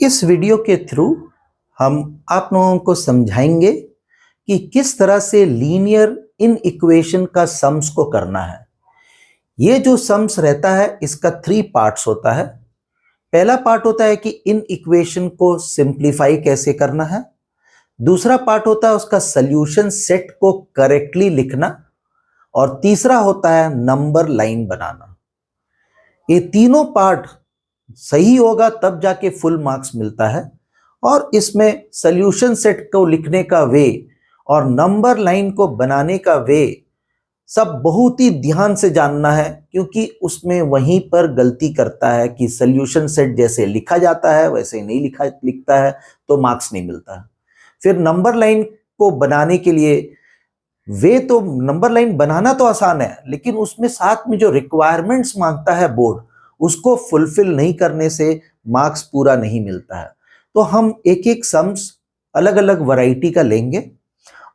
इस वीडियो के थ्रू हम आप लोगों को समझाएंगे कि किस तरह से लीनियर इन इक्वेशन का सम्स को करना है। ये जो सम्स रहता है इसका 3 पार्ट्स होता है। पहला पार्ट होता है कि इन इक्वेशन को सिंप्लीफाई कैसे करना है। दूसरा पार्ट होता है उसका सॉल्यूशन सेट को करेक्टली लिखना। और तीसरा होता है नंबर लाइन बनाना। ये तीनों पार्ट सही होगा तब जाके फुल मार्क्स मिलता है। और इसमें सॉल्यूशन सेट को लिखने का वे और नंबर लाइन को बनाने का वे सब बहुत ही ध्यान से जानना है, क्योंकि उसमें वहीं पर गलती करता है कि सॉल्यूशन सेट जैसे लिखा जाता है वैसे नहीं लिखता है तो मार्क्स नहीं मिलता है। फिर नंबर लाइन को बनाने के लिए वे तो नंबर लाइन बनाना तो आसान है, लेकिन उसमें साथ में जो रिक्वायरमेंट्स मांगता है बोर्ड उसको फुलफिल नहीं करने से मार्क्स पूरा नहीं मिलता है। तो हम एक एक सम्स अलग अलग वैरायटी का लेंगे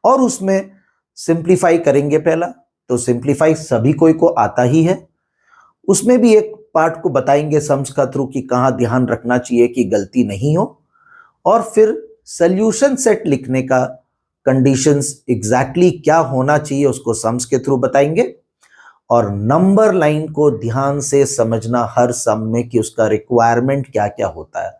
और उसमें सिंप्लीफाई करेंगे। पहला तो सिंप्लीफाई सभी कोई को आता ही है, उसमें भी एक पार्ट को बताएंगे सम्स का थ्रू कि कहाँ ध्यान रखना चाहिए कि गलती नहीं हो। और फिर सॉल्यूशन सेट लिखने का कंडीशंस एग्जैक्टली क्या होना चाहिए उसको सम्स के थ्रू बताएंगे। और नंबर लाइन को ध्यान से समझना हर सम में कि उसका रिक्वायरमेंट क्या क्या होता है।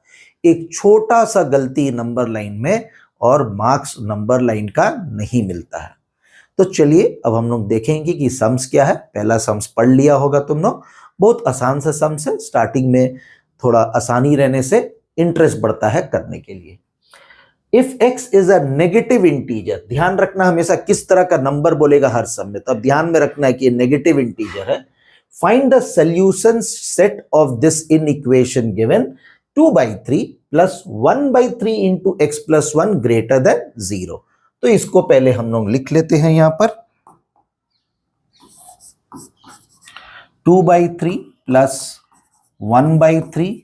एक छोटा सा गलती नंबर लाइन में और मार्क्स नंबर लाइन का नहीं मिलता है। तो चलिए अब हम लोग देखेंगे कि सम्स क्या है। पहला सम्स पढ़ लिया होगा तुम लोग, बहुत आसान सा सम्स है। स्टार्टिंग में थोड़ा आसानी रहने से इंटरेस्ट बढ़ता है करने के लिए। If x is a negative integer, ध्यान रखना हमेशा किस तरह का नंबर बोलेगा हर सम में, तो अब ध्यान में रखना है कि ये नेगेटिव इंटीजर है। Find the solution set of this in equation given 2/3 plus 1/3 into x plus 1 greater than 0। तो इसको पहले हम लोग लिख लेते हैं यहां पर 2/3 plus 1/3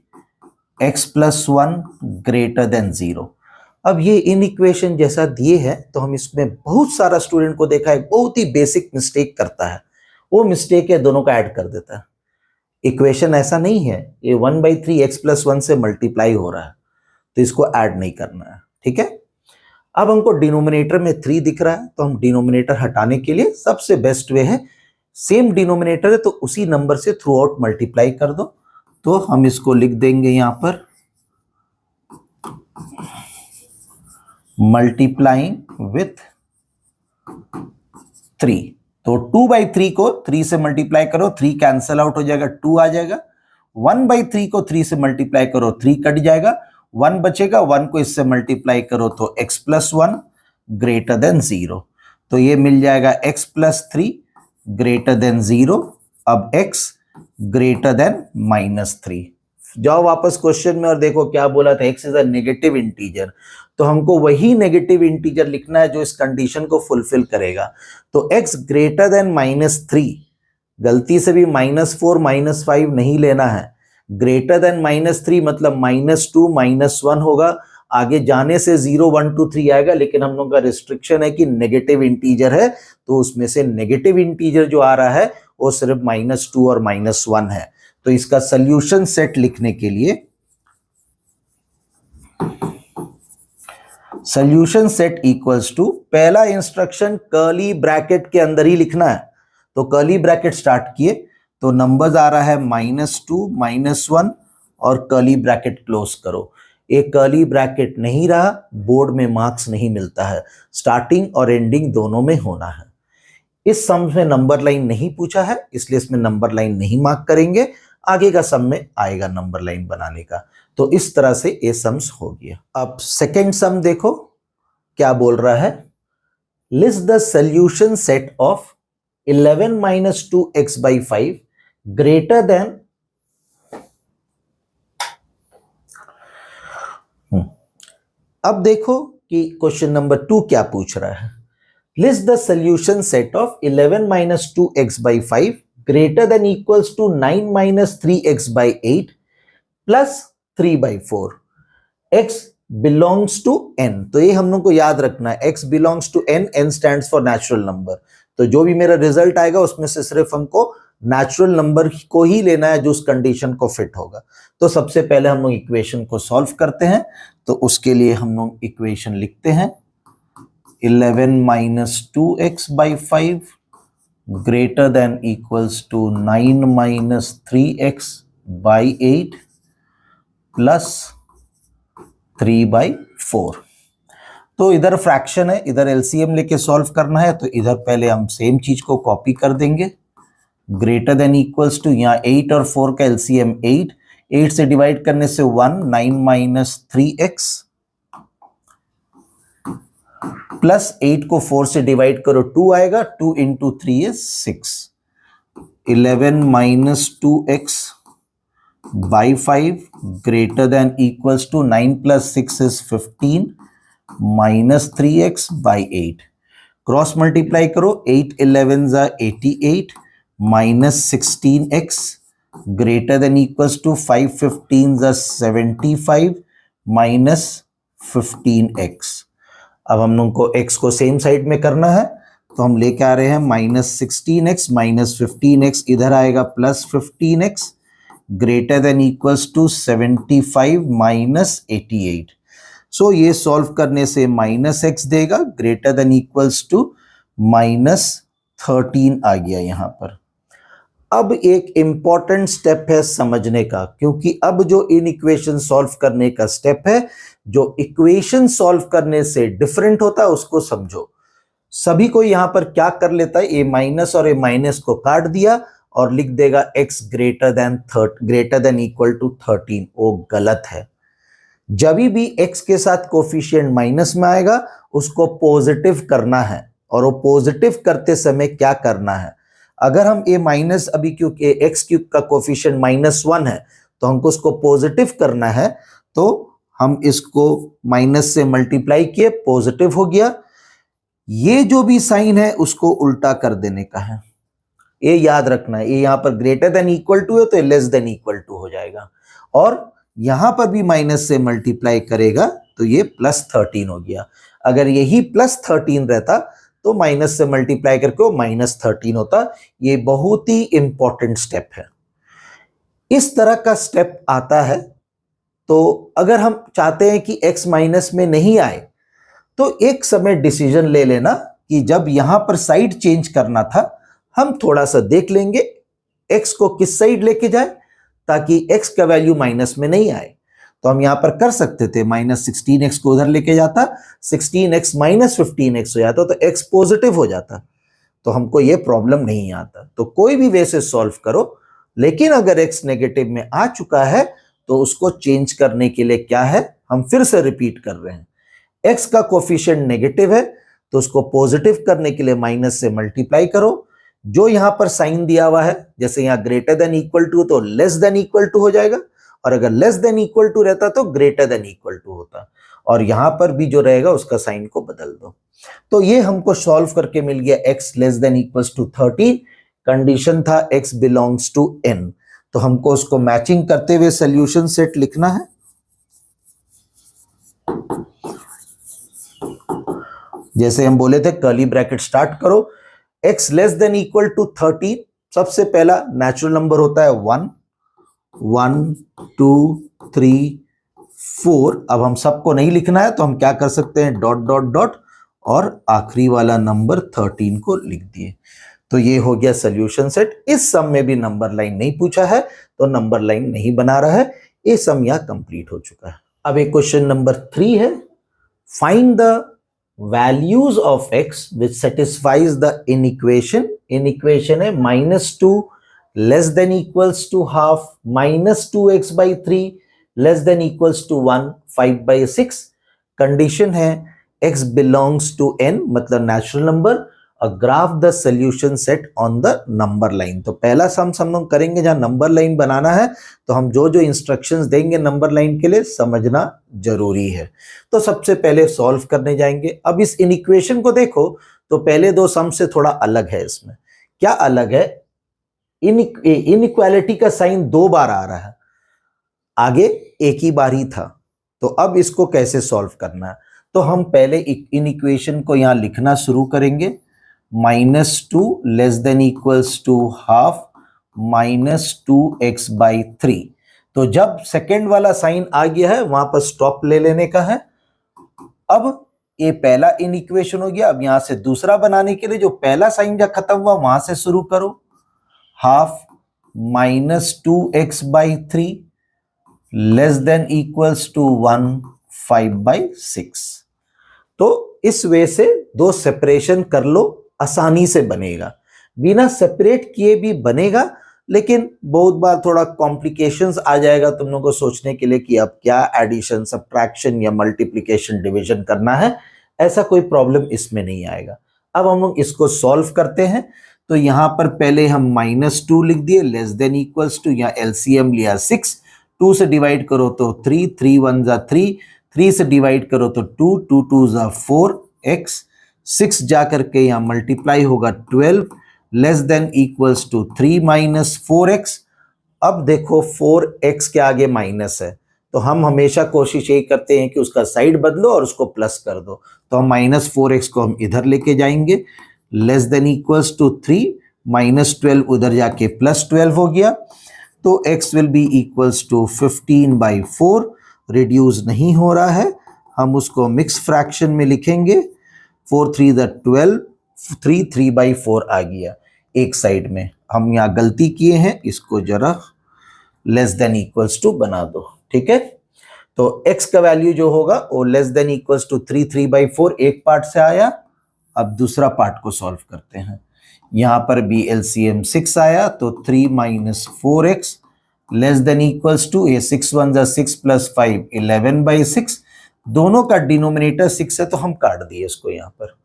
x plus 1 greater than 0। अब ये इन इक्वेशन जैसा दिए है तो हम इसमें बहुत सारा स्टूडेंट को देखा है बहुत ही बेसिक मिस्टेक करता है। वो मिस्टेक है दोनों का ऐड कर देता है। इक्वेशन ऐसा नहीं है, ये 1/3 एक्स प्लस 1 से मल्टीप्लाई हो रहा है तो इसको ऐड नहीं करना है, ठीक है। अब हमको डिनोमिनेटर में 3 दिख रहा है तो हम डिनोमिनेटर हटाने के लिए सबसे बेस्ट वे है, सेम डिनोमिनेटर है तो उसी नंबर से थ्रू आउट मल्टीप्लाई कर दो। तो हम इसको लिख देंगे यहां पर मल्टीप्लाइंग विथ 3। तो 2/3 को 3 से मल्टीप्लाई करो, 3 कैंसल आउट हो जाएगा, 2 आ जाएगा। 1/3 को 3 से मल्टीप्लाई करो, 3 कट जाएगा, 1 बचेगा। 1 को इससे मल्टीप्लाई करो तो x प्लस 1 ग्रेटर देन 0। तो ये मिल जाएगा x प्लस 3 ग्रेटर देन 0। अब x ग्रेटर देन -3। जाओ वापस क्वेश्चन में और देखो क्या बोला था, x is a negative integer, तो हमको वही नेगेटिव इंटीजर लिखना है जो इस कंडीशन को फुलफिल करेगा। तो x ग्रेटर देन -3, गलती से भी -4 -5 नहीं लेना है। ग्रेटर देन -3 मतलब -2 -1 होगा, आगे जाने से 0 1 2 3 आएगा, लेकिन हम लोग का रिस्ट्रिक्शन है कि नेगेटिव इंटीजर है तो उसमें से नेगेटिव इंटीजर जो आ रहा है वो सिर्फ -2 और -1 है। तो इसका सॉल्यूशन सेट लिखने के लिए सॉल्यूशन सेट इक्वल्स टू, पहला इंस्ट्रक्शन कर्ली ब्रैकेट के अंदर ही लिखना है। तो कर्ली ब्रैकेट स्टार्ट किए तो नंबर्स आ रहा है -2 -1 और कर्ली ब्रैकेट क्लोज करो। एक कर्ली ब्रैकेट नहीं रहा, बोर्ड में मार्क्स नहीं मिलता है। स्टार्टिंग और एंडिंग दोनों में होना है। इस सम में नंबर लाइन नहीं पूछा है इसलिए इसमें नंबर लाइन नहीं मार्क करेंगे, आगे का सम में आएगा नंबर लाइन बनाने का। तो इस तरह से ये सम्स हो गया। अब सेकेंड सम देखो क्या बोल रहा है, list the solution set of 11 - 2x/5 greater then, अब देखो कि क्वेश्चन नंबर 2 क्या पूछ रहा है। List the solution set of 11 - 2x/5 greater than equals to 9 - 3x/8 plus 3/4। x belongs to n, तो ये हम लोग को याद रखना है, x belongs to n, n stands for natural number. तो जो भी मेरा रिजल्ट आएगा उसमें से सिर्फ हमको नेचुरल नंबर को ही लेना है जो उस कंडीशन को फिट होगा। तो सबसे पहले हम लोग इक्वेशन को सॉल्व करते हैं। तो उसके लिए हम लोग इक्वेशन लिखते हैं 11 minus 2x by 5 greater than equals to 9 minus 3x by 8 plus 3 by 4। तो इधर फ्रैक्शन है, इधर एलसीएम लेके सॉल्व करना है, तो इधर पहले हम सेम चीज को कॉपी कर देंगे। ग्रेटर देन इक्वल्स टू, यहाँ 8 और 4 का एलसीएम 8 से डिवाइड करने से 1, 9 माइनस 3x प्लस 8 को 4 से डिवाइड करो 2 आएगा, 2 into 3 is 6। 11 minus 2x by 5 greater than equals to 9 plus 6 is 15 minus 3x by 8। Cross multiply करो, 8 11 जा 88 minus 16x greater than equals to 5 15 जा 75 माइनस 15x। अब हम लोग को x को सेम साइड में करना है, तो हम लेके आ रहे हैं माइनस 16x माइनस 15x, इधर आएगा plus 15x greater than equals to 75 minus 88। So ये सॉल्व करने से माइनस x देगा, greater than equals to minus 13 आ गया यहाँ पर। अब एक इंपॉर्टेंट स्टेप है समझने का, क्योंकि अब जो इन इक्वेशन सॉल्व करने का स्टेप है, जो इक्वेशन सॉल्व करने से डिफरेंट होता है, उसको समझो। सभी को यहां पर क्या कर लेता है, ए माइनस और ए माइनस को काट दिया और लिख देगा x greater than equal to 13। वो गलत है। जब भी x के साथ कोफिशिएंट माइनस में आएगा उसको पॉजिटिव करना है, और वो पॉजिटिव करते समय क्या करना है, अगर हम a माइनस, अभी क्योंकि x क्यूब का कोफिशिएंट -1 है तो हमको उसको पॉजिटिव करना है, तो हम इसको माइनस से मल्टीप्लाई किए, पॉजिटिव हो गया। ये जो भी साइन है उसको उल्टा कर देने का है, ये याद रखना है। ये यहां पर ग्रेटर देन इक्वल टू है तो लेस देन इक्वल टू हो जाएगा, और यहां पर भी माइनस से मल्टीप्लाई करेगा तो ये +13 हो गया। अगर यही +13 रहता तो माइनस से मल्टीप्लाई करके वो -13 होता। ये बहुत ही इंपॉर्टेंट स्टेप है। इस तरह का स्टेप आता है, तो अगर हम चाहते हैं कि x माइनस में नहीं आए तो एक समय डिसीजन ले लेना कि जब यहां पर साइड चेंज करना था, हम थोड़ा सा देख लेंगे x को किस साइड लेके जाए ताकि x का वैल्यू माइनस में नहीं आए। तो हम यहां पर कर सकते थे, -16x को उधर लेके जाता, 16x माइनस 15x हो जाता, तो x पॉजिटिव हो जाता, तो हमको ये प्रॉब्लम नहीं आता। तो कोई भी वे से सॉल्व करो, लेकिन अगर x नेगेटिव में आ चुका है तो उसको चेंज करने के लिए क्या है, हम फिर से रिपीट कर रहे हैं। x का कोफिशिएंट नेगेटिव है तो उसको पॉजिटिव करने के लिए माइनस से मल्टीप्लाई करो। जो यहां पर साइन दिया हुआ है, जैसे यहां ग्रेटर देन इक्वल टू तो लेस देन इक्वल टू हो जाएगा, और अगर लेस देन इक्वल टू रहता तो ग्रेटर देन इक्वल टू होता, और यहां पर भी जो रहेगा उसका साइन को बदल दो। तो ये हमको सॉल्व करके मिल गया x less than equals to 13। Condition था x बिलोंग्स टू n, तो हमको उसको मैचिंग करते हुए सॉल्यूशन सेट लिखना है। जैसे हम बोले थे कर्ली ब्रैकेट स्टार्ट करो, x less than equal to 13, सबसे पहला नेचुरल नंबर होता है 1, 1 2 3 4। अब हम सबको नहीं लिखना है तो हम क्या कर सकते हैं, डॉट डॉट डॉट, और आखिरी वाला नंबर 13 को लिख दिए। तो ये हो गया सॉल्यूशन सेट। इस सम में भी नंबर लाइन नहीं पूछा है तो नंबर लाइन नहीं बना रहा है, ये सम यहां कंप्लीट हो चुका है। अब एक क्वेश्चन नंबर 3 है, find the values of x which satisfies the inequation। Inequation है -2 less than equals to half, -2x by 3 less than equals to 1, 5/6। Condition है x belongs to n, मतलब नेचुरल नंबर, और graph the solution set on the number line. तो पहला सम हम लोग करेंगे जहां नंबर लाइन बनाना है, तो हम जो जो इंस्ट्रक्शंस देंगे नंबर लाइन के लिए समझना जरूरी है। तो सबसे पहले सॉल्व करने जाएंगे। अब इस इनइक्वेशन को देखो तो पहले दो सम से थोड़ा अलग है। इसमें क्या अलग है, इनइक्वालिटी का साइन 2 बार आ रहा है, आगे एक ही बार ही था। तो अब इसको कैसे सॉल्व करना है, तो हम पहले इनइक्वेशन को यहां लिखना शुरू करेंगे। -2 less than equals to half -2x/3। तो जब सेकेंड वाला साइन आ गया है वहां पर स्टॉप ले लेने का है। अब ये पहला इन इक्वेशन हो गया। अब यहां से दूसरा बनाने के लिए जो पहला साइन जब खत्म हुआ वहां से शुरू करो। Half -2x/3 less than equals to 1 5/6। तो इस वे से दो सेपरेशन कर लो, आसानी से बनेगा। बिना सेपरेट किए भी बनेगा, लेकिन बहुत बार थोड़ा कॉम्प्लिकेशंस आ जाएगा तुम लोगों को सोचने के लिए कि अब क्या एडिशन, सब्ट्रैक्शन या मल्टीप्लिकेशन, डिवीजन करना है। ऐसा कोई प्रॉब्लम इसमें नहीं आएगा। अब हम लोग इसको सॉल्व करते हैं। तो यहां पर पहले हम -2 लिख दिए, लेस देन इक्वल्स टू, या एलसीएम लिया 6, 2 से डिवाइड करो तो 3, 3 1 जा 3, 3 से डिवाइड करो तो 2, 2 2 जा 4x, 6 जा करके यहां मल्टीप्लाई होगा 12, less than equals to 3 - 4x। अब देखो 4x के आगे माइनस है, तो हम हमेशा कोशिश यही करते हैं कि उसका साइड बदलो और उसको प्लस कर दो। तो हम -4x को हम इधर लेके जाएंगे, लेस देन इक्वल्स टू 3, -12 उधर जाके +12 हो गया। तो x will be equals to 15/4। Reduce नहीं हो रहा है, हम उसको मिक्स फ्रैक्शन में लिखेंगे। 4 3 12, 3 3/4 आ गया। एक साइड में हम यहाँ गलती किए हैं, इसको जरा लेस देन इक्वल्स टू बना दो। ठीक है, तो x का वैल्यू जो होगा वो लेस देन इक्वल्स टू 3 3/4 एक पार्ट से आया। अब दूसरा पार्ट को सॉल्व करते हैं। यहां पर भी एलसीएम 6 आया, तो 3 - 4x less than equals to, ये 6 1 जा 6 + 5 11/6। दोनों का डिनोमिनेटर 6 है तो हम काट दिए इसको यहां पर।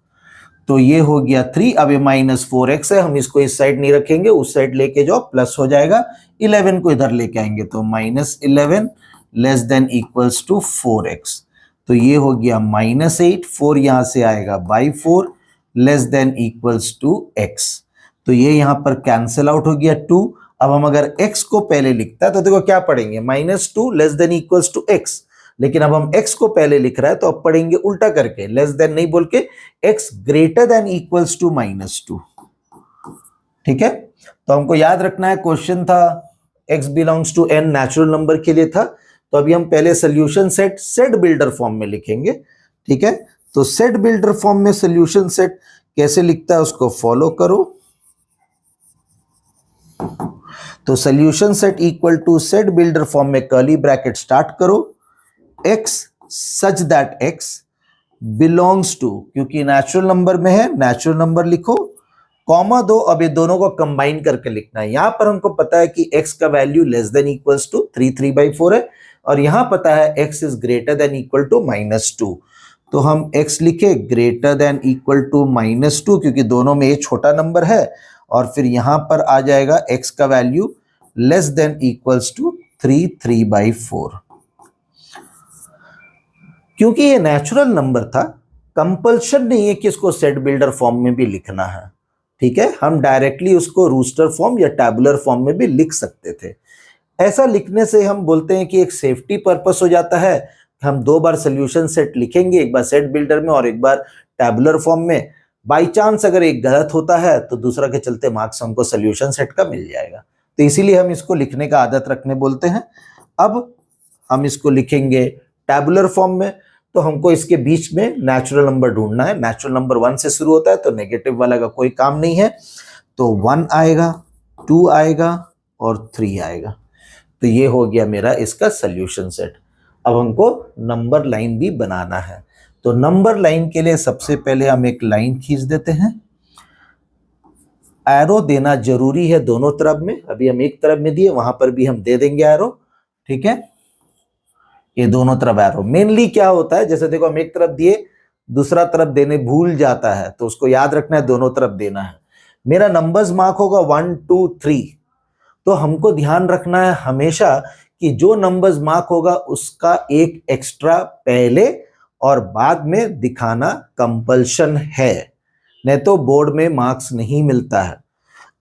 तो ये हो गया 3। अब ये -4x है, हम इसको इस साइड नहीं रखेंगे, उस साइड लेके जाओ, प्लस हो जाएगा। 11 को इधर लेके आएंगे तो -11 less than equals to 4x। तो ये हो गया -8, 4 यहां से आएगा /4 less than equals to x। तो ये यहां पर कैंसिल आउट हो गया 2। अब हम अगर x को पहले लिखता है तो देखो क्या पढ़ेंगे, -2 less than equals to x। लेकिन अब हम x को पहले लिख रहा है तो अब पढ़ेंगे उल्टा करके, लेस देन नहीं बोल के x greater than equals to -2। ठीक है, तो हमको याद रखना है, क्वेश्चन था x belongs to n natural number के लिए था। तो अभी हम पहले सोल्यूशन सेट बिल्डर फॉर्म में लिखेंगे। ठीक है, तो सेट बिल्डर फॉर्म में सोल्यूशन सेट कैसे लिखता है उसको फॉलो करो। तो solution set equal to set builder form में कर्ली ब्रैकेट स्टार्ट करो, x such that x belongs to, क्योंकि नेचुरल नंबर में है नेचुरल नंबर लिखो, कॉमा दो। अब ये दोनों को कंबाइन करके लिखना है। यहां पर हमको पता है कि x का value less than equals to 3 3/4 है, और यहां पता है x is greater than equal to -2। तो हम x लिखे ग्रेटर देन इक्वल टू -2, क्योंकि दोनों में ये छोटा नंबर है, और फिर यहां पर आ जाएगा x का value less than equals to 3 3/4। क्योंकि ये नेचुरल नंबर था, कंपल्शन नहीं है कि इसको सेट बिल्डर फॉर्म में भी लिखना है। ठीक है, हम डायरेक्टली उसको रूस्टर फॉर्म या टैबुलर फॉर्म में भी लिख सकते थे। ऐसा लिखने से हम बोलते हैं कि एक सेफ्टी पर्पस हो जाता है। हम 2 बार सोल्यूशन सेट लिखेंगे, एक बार सेट बिल्डर में और एक बार टैबुलर फॉर्म में। बाई चांस अगर एक गलत होता है तो दूसरा के चलते मार्क्स हमको सोल्यूशन सेट का मिल जाएगा। तो इसीलिए हम इसको लिखने का आदत रखने बोलते हैं। अब हम इसको लिखेंगे टैबुलर फॉर्म में, तो हमको इसके बीच में नेचुरल नंबर ढूंढना है। नेचुरल नंबर 1 से शुरू होता है, तो नेगेटिव वाला का कोई काम नहीं है। तो 1 आएगा, 2 आएगा और 3 आएगा। तो ये हो गया मेरा इसका सोल्यूशन सेट। अब हमको नंबर लाइन भी बनाना है। तो नंबर लाइन के लिए सबसे पहले हम एक लाइन खींच देते हैं। एरो देना जरूरी है दोनों तरफ में। अभी हम एक तरफ में दिए, वहां पर भी हम दे देंगे एरो। ठीक है, ये दोनों तरफ एरो। मेनली क्या होता है, जैसे देखो हम एक तरफ दिए, दूसरा तरफ देने भूल जाता है, तो उसको याद रखना है दोनों तरफ देना है। मेरा नंबर्स मार्क होगा 1 2 3, तो हमको ध्यान रखना है हमेशा कि जो नंबर्स मार्क होगा उसका एक एक्स्ट्रा पहले और बाद में दिखाना कंपल्शन है, नहीं तो बोर्ड में मार्क्स नहीं मिलता है।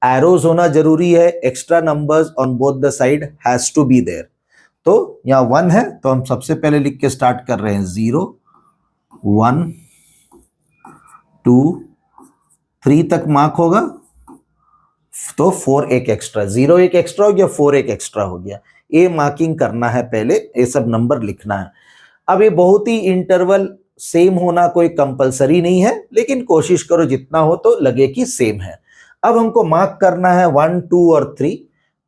एरोज होना जरूरी है, extra numbers on both the side has to be there. तो यहाँ 1 है, तो हम सबसे पहले लिख के स्टार्ट कर रहे हैं 0 1 2 3 तक मार्क होगा, तो 4 एक एक्स्ट्रा, 0 एक एक्स्ट्रा हो गया, 4 एक एक्स्ट्रा हो गया। ये मार्किंग करना है, पहले ये सब नंबर लिखना है। अब ये बहुत ही इंटरवल सेम होना कोई कंपलसरी नहीं है, लेकिन कोशिश करो जितना हो तो लगे कि सेम है। अब हमको मार्क करना है 1, 2 और 3।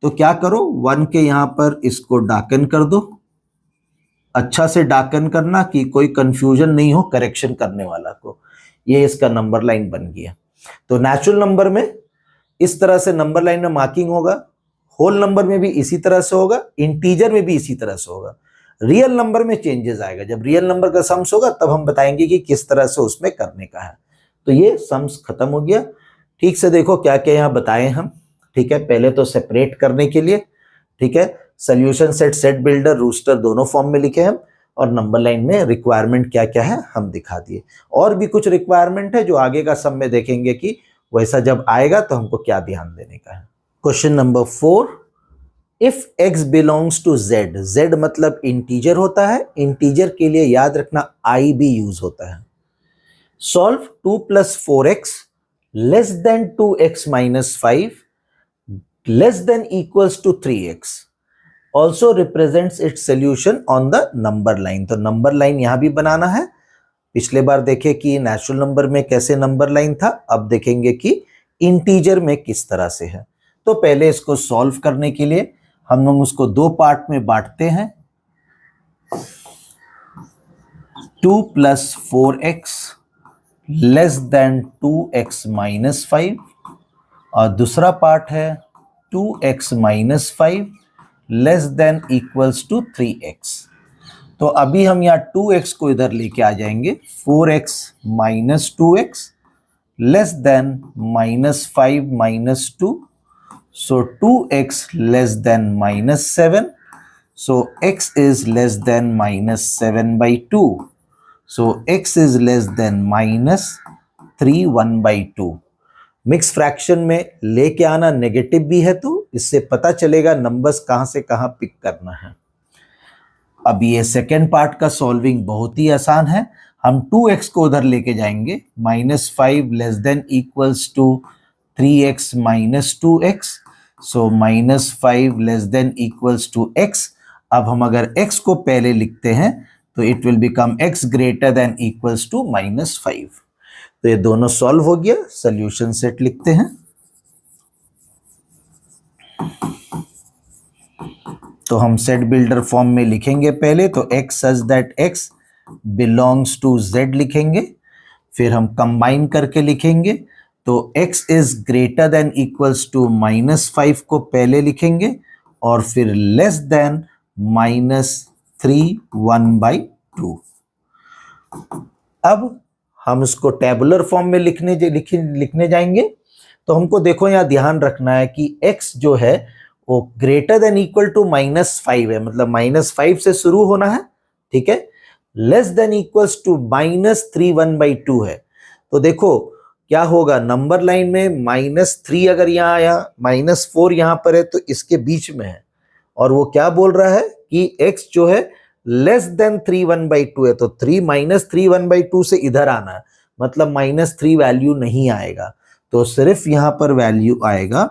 तो क्या करो, 1 के यहां पर इसको डार्कन कर दो, अच्छा से डार्कन करना कि कोई कंफ्यूजन नहीं हो करेक्शन करने वाला को। ये इसका नंबर लाइन बन गया। तो नेचुरल नंबर में इस तरह से नंबर लाइन में मार्किंग होगा, होल नंबर में भी इसी तरह से होगा, इंटीजर में भी इसी तरह से होगा। रियल नंबर में चेंजेस आएगा, जब रियल नंबर का सम्स होगा तब हम बताएंगे कि किस तरह से उसमें करने का है। तो ये सम्स खत्म हो गया। ठीक से देखो क्या क्या यहाँ बताए हम। ठीक है, पहले तो सेपरेट करने के लिए, ठीक है, solution set, set builder, roster दोनों फॉर्म में लिखे हम, और नंबर लाइन में रिक्वायरमेंट क्या क्या है हम दिखा दिए। और भी कुछ रिक्वायरमेंट है जो आगे का सम में देखेंगे कि वैसा जब आएगा तो हमको क्या ध्यान देने का है। Question number 4, if x belongs to z, z मतलब इंटीजर होता है, इंटीजर के लिए याद रखना i भी यूज होता है। Solve 2 + 4x less than 2x - 5 less than equals to 3x, also represents its solution on the number line. तो नंबर लाइन यहां भी बनाना है। पिछले बार देखे कि नेचुरल नंबर में कैसे नंबर लाइन था, अब देखेंगे कि इंटीजर में किस तरह से है। तो पहले इसको सॉल्व करने के लिए हम लोग उसको 2 पार्ट में बांटते हैं। 2 + 4x लेस देन 2x - 5, और दूसरा पार्ट है 2x - 5 less than equals to 3x। तो अभी हम यहाँ 2x को इधर लेके आ जाएंगे, 4x - 2x less than -5 - 2, so 2x less than -7, so x is less than -7/2, so x is less than -3 1/2। Mix fraction में लेके आना नेगेटिव भी है, तो इससे पता चलेगा नंबर्स कहां से कहां पिक करना है। अब ये सेकेंड पार्ट का सॉल्विंग बहुत ही आसान है। हम 2x को उधर लेके जाएंगे, -5 less than equals to 3x - 2x, so -5 less than equals to x। अब हम अगर x को पहले लिखते हैं तो it will become x greater than equals to -5। तो ये दोनों सॉल्व हो गया। सोल्यूशन सेट लिखते हैं। तो हम सेट बिल्डर फॉर्म में लिखेंगे पहले, तो x such that x belongs to z लिखेंगे, फिर हम कंबाइन करके लिखेंगे, तो x is greater than equals to -5 को पहले लिखेंगे, और फिर लेस देन -3 1/2। अब हम इसको टेबुलर फॉर्म में लिखने जाएंगे। तो हमको देखो यहाँ ध्यान रखना है कि x जो है वो ग्रेटर देन इक्वल टू -5 है, मतलब -5 से शुरू होना है, ठीक है, लेस देन इक्वल्स टू -3 1/2 है। तो देखो क्या होगा, नंबर लाइन में -3 अगर यहाँ आया, -4 यहाँ पर है, तो इसके बीच में है, और वो क्या बोल रहा है कि x जो है लेस देन 3 1/2 है, तो 3 -3 1/2 से इधर आना है, मतलब -3 वैल्यू नहीं आएगा, तो सिर्फ यहां पर वैल्यू आएगा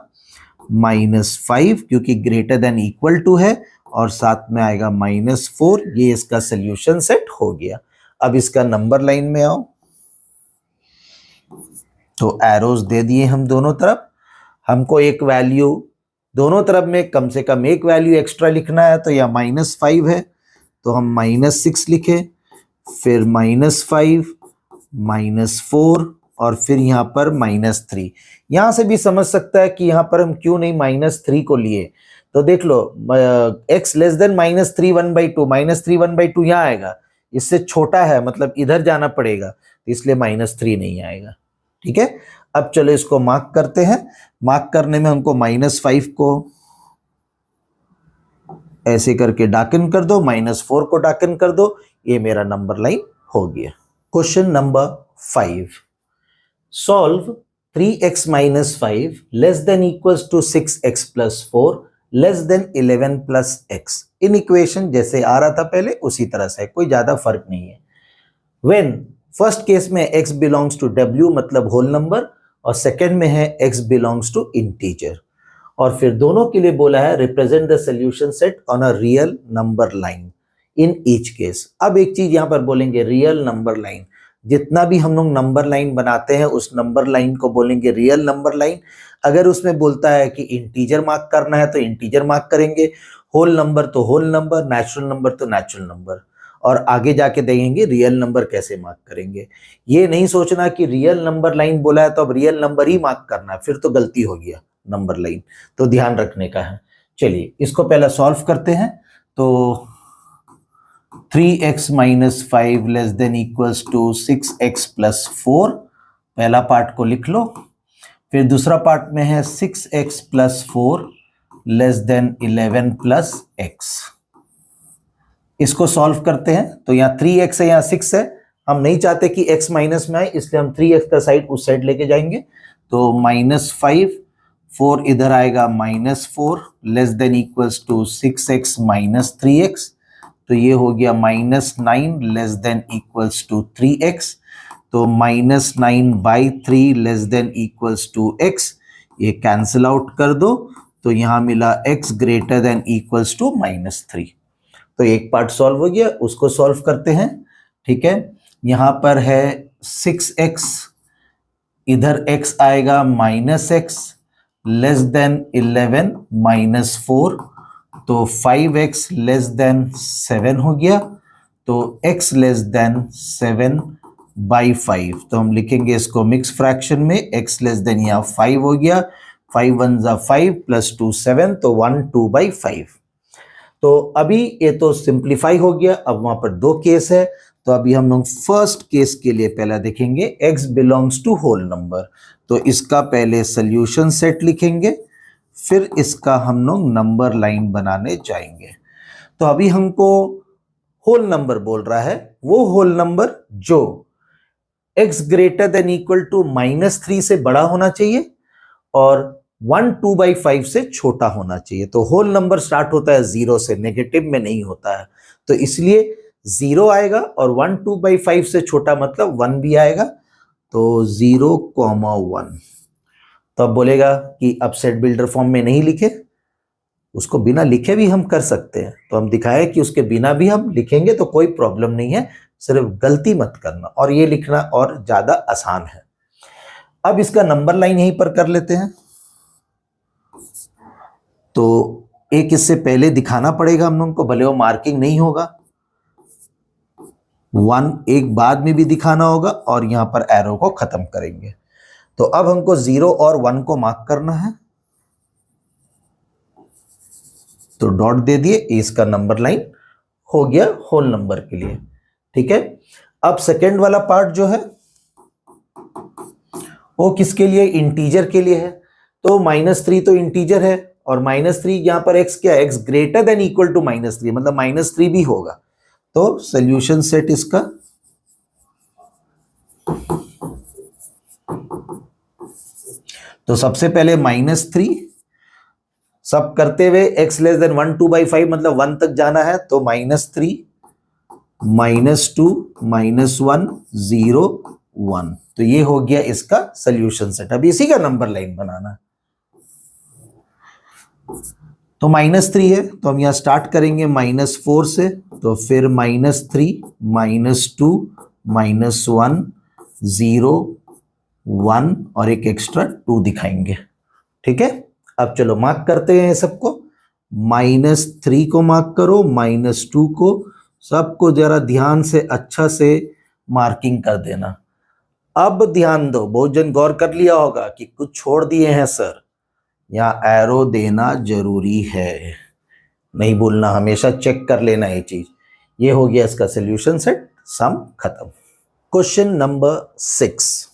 -5, क्योंकि ग्रेटर देन इक्वल टू है, और साथ में आएगा -4। ये इसका सोल्यूशन सेट हो गया। अब इसका नंबर लाइन में आओ, तो एरोज दे दिए हम दोनों तरफ। हमको एक वैल्यू दोनों तरफ में कम से कम एक वैल्यू एक्स्ट्रा लिखना है, तो यह -5 है, तो हम -6 लिखे, फिर -5 -4, और फिर यहाँ पर -3। यहाँ से भी समझ सकता है कि यहाँ पर हम क्यों नहीं -3 को लिए। तो देख लो, x लेस देन -3 1/2, -3 1/2 यहाँ आएगा, इससे छोटा है, मतलब इधर जाना पड़ेगा, इसलिए -3 नहीं आएगा। ठीक है, अब चलो इसको मार्क करते हैं। मार्क करने में हमको -5 को ऐसे करके डार्कन कर दो, -4 को डार्कन कर दो, ये मेरा नंबर लाइन हो गया। Question number 5, solve 3x - 5 less than equals to 6x + 4 less than 11 + x। Inequation जैसे आ रहा था पहले उसी तरह से, कोई ज्यादा फर्क नहीं है। व्हेन फर्स्ट केस में x बिलोंग्स टू w मतलब होल नंबर, और सेकंड में है x बिलोंग्स टू इंटीजर, और फिर दोनों के लिए बोला है represent the solution set on a real number line in each case. अब एक चीज यहां पर बोलेंगे, रियल नंबर लाइन, जितना भी हम लोग नंबर लाइन बनाते हैं उस नंबर लाइन को बोलेंगे रियल नंबर लाइन। अगर उसमें बोलता है कि इंटीजर मार्क करना है तो इंटीजर मार्क करेंगे, होल नंबर तो होल नंबर, नेचुरल नंबर तो नेचुरल नंबर, और आगे जाके देखेंगे रियल नंबर कैसे मार्क करेंगे। ये नहीं सोचना कि रियल नंबर लाइन बोला है तो अब रियल नंबर ही मार्क करना है, फिर तो गलती हो गया नंबर लाइन, तो ध्यान रखने का है। चलिए इसको पहले सॉल्व करते हैं। तो 3x minus 5 less than equals to 6x plus 4, पहला पार्ट को लिख लो। फिर दूसरा पार्ट में है 6x plus 4 less than 11 plus x। इसको सॉल्व करते हैं। तो यहाँ 3x है, यहाँ 6 है, हम नहीं चाहते कि x माइनस में आए, इसलिए हम 3x का साइड उस साइड लेके जाएंगे। तो -5, 4 इधर आएगा -4 less than equals to 6x minus 3x, तो ये हो गया -9 less than equals to 3x, तो -9/3 less than equals to x, ये कैंसिल आउट कर दो, तो यहाँ मिला x greater than equals to -3। तो एक पार्ट सॉल्व हो गया, उसको सॉल्व करते हैं। ठीक है, यहाँ पर है 6x, इधर x आएगा -x लेस देन 11 -4, तो 5x लेस देन 7 हो गया, तो x लेस देन 7/5, तो हम लिखेंगे इसको मिक्स फ्रैक्शन में, x लेस देन यहाँ 5 हो गया, 5 1 जा 5 प्लस 2 7, तो 1 2/5। तो अभी ये तो सिंप्लीफाई हो गया। अब वहां पर दो केस है, तो अभी हम लोग फर्स्ट केस के लिए पहला देखेंगे, x belongs to whole number, तो इसका पहले सोल्यूशन सेट लिखेंगे, फिर इसका हम लोग नंबर लाइन बनाने जाएंगे। तो अभी हमको होल नंबर बोल रहा है, वो होल नंबर जो x greater than equal to -3 से बड़ा होना चाहिए और 1 2/5 से छोटा होना चाहिए। तो होल नंबर स्टार्ट होता है 0 से, नेगेटिव में नहीं होता है, तो इसलिए 0 आएगा, और 1 2/5 से छोटा मतलब 1 भी आएगा, तो 0, 1। तो अब बोलेगा कि अब सेट बिल्डर फॉर्म में नहीं लिखे, उसको बिना लिखे भी हम कर सकते हैं, तो हम दिखाए कि उसके बिना भी हम लिखेंगे तो कोई प्रॉब्लम नहीं है, सिर्फ गलती मत करना, और ये लिखना और ज्यादा आसान है। अब इसका नंबर लाइन यहीं पर कर लेते हैं। तो एक इससे पहले दिखाना पड़ेगा हम लोग को, भले वो मार्किंग नहीं होगा, 1 एक बाद में भी दिखाना होगा, और यहां पर एरो को खत्म करेंगे। तो अब हमको 0 और 1 को मार्क करना है, तो डॉट दे दिए, इसका नंबर लाइन हो गया होल नंबर के लिए। ठीक है, अब सेकेंड वाला पार्ट जो है वो किसके लिए, इंटीजर के लिए है। तो -3 तो इंटीजर है, और -3 यहां पर x क्या है, x greater than equal to -3, मतलब -3 भी होगा, तो सोल्यूशन सेट इसका तो सबसे पहले -3 सब करते हुए x लेस देन 1 2/5 मतलब 1 तक जाना है, तो -3 -2 -1 0 1, तो ये हो गया इसका सोल्यूशन सेट। अभी इसी का नंबर लाइन बनाना है। तो -3 है, तो हम यहां स्टार्ट करेंगे -4 से, तो फिर -3 -2 -1 0 1 और एक एक्स्ट्रा 2 दिखाएंगे। ठीक है, अब चलो मार्क करते हैं सबको। -3 को मार्क करो, -2 को, सबको जरा ध्यान से अच्छा से मार्किंग कर देना। अब ध्यान दो, बहुत जन गौर कर लिया होगा कि कुछ छोड़ दिए हैं सर, यहाँ एरो देना जरूरी है, नहीं भूलना, हमेशा चेक कर लेना ये चीज। ये हो गया इसका सोल्यूशन सेट, सम खत्म। Question number 6,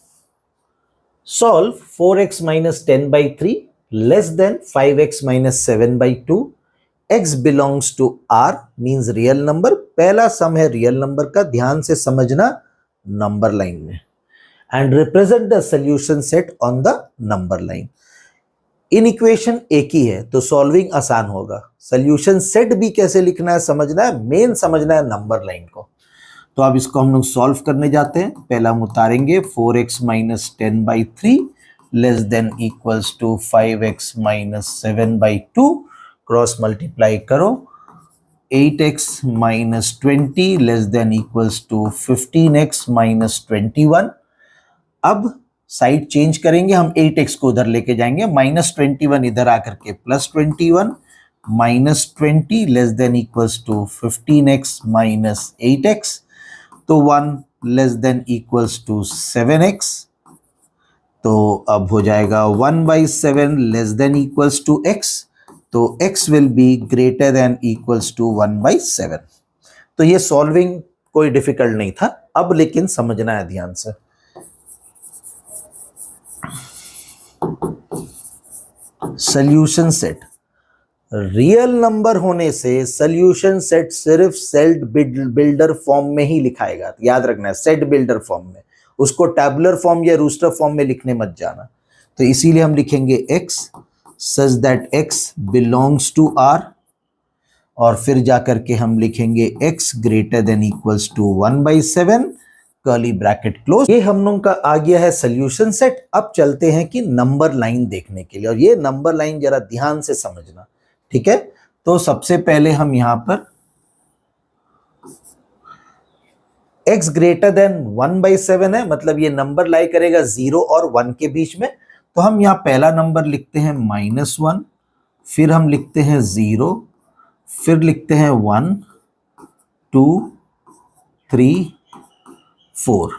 solve 4x minus 10/3 less than 5x minus 7/2, x belongs to R means real number. पहला सम है रियल नंबर का, ध्यान से समझना नंबर लाइन में, and represent the solution set on the number line. Inequation एक ही है तो सॉल्विंग आसान होगा, सोल्यूशन सेट भी कैसे लिखना है समझना है, मेन समझना है नंबर लाइन को। तो अब इसको हम लोग सॉल्व करने जाते हैं। पहला हम उतारेंगे 4x minus 10/3 less than equals to 5x minus 7/2, cross multiply करो, 8x minus 20 less than equals to 15x minus 21। अब साइड चेंज करेंगे, हम 8x को उधर लेके जाएंगे, माइनस 21 इधर आकर के plus 21, minus 20 less than equals to 15x minus 8x, तो 1 less than equals to 7x, तो अब हो जाएगा 1/7 less than equals to x, तो x will be greater than equals to 1/7। तो ये सॉल्विंग कोई डिफिकल्ट नहीं था, अब लेकिन समझना है ध्यान से। सॉल्यूशन सेट, रियल नंबर होने से सॉल्यूशन सेट सिर्फ सेट बिल्डर फॉर्म में ही लिखाएगा, याद रखना है, सेट बिल्डर फॉर्म में, उसको टैबुलर फॉर्म या रूस्टर फॉर्म में लिखने मत जाना। तो इसीलिए हम लिखेंगे x such that x belongs to R, और फिर जाकर के हम लिखेंगे x greater than equals to 1/7, curly bracket close. ये हम लोग का आ गया है सॉल्यूशन सेट। अब चलते हैं कि नंबर लाइन देखने के लिए, और ये नंबर लाइन जरा ध्यान से समझना, ठीक है। तो सबसे पहले हम यहां पर x ग्रेटर देन 1/7 है, मतलब ये नंबर लाई करेगा 0 और 1 के बीच में। तो हम यहां पहला नंबर लिखते हैं -1, फिर हम लिखते हैं 0, फिर लिखते हैं 1, 2, 3, 4।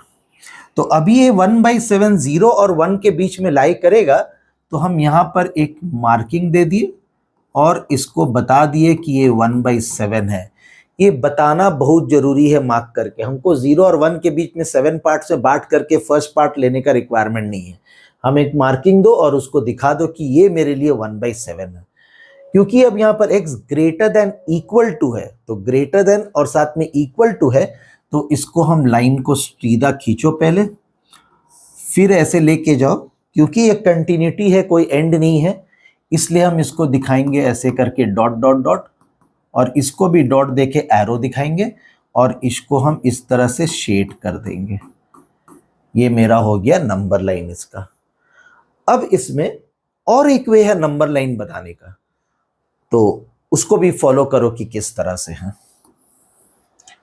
तो अभी ये 1/7 0 और 1 के बीच में लाई करेगा, तो हम यहां पर एक मार्किंग दे दिए और इसको बता दिए कि ये 1/7 है। ये बताना बहुत जरूरी है, मार्क करके। हमको 0 और 1 के बीच में 7 पार्ट में बांट करके फर्स्ट पार्ट लेने का रिक्वायरमेंट नहीं है। हम एक मार्किंग दो और उसको दिखा दो कि ये मेरे लिए 1/7 है, क्योंकि अब यहाँ पर x greater than equal to है, तो ग्रेटर देन और साथ में इक्वल टू है, तो इसको हम लाइन को सीधा खींचो पहले, फिर ऐसे लेके जाओ, क्योंकि ये कंटिन्यूटी है, कोई एंड नहीं है, इसलिए हम इसको दिखाएंगे ऐसे करके डॉट डॉट डॉट, और इसको भी डॉट देके एरो दिखाएंगे, और इसको हम इस तरह से शेड कर देंगे। ये मेरा हो गया नंबर लाइन इसका। अब इसमें और एक वे है नंबर लाइन बनाने का, तो उसको भी फॉलो करो कि किस तरह से है।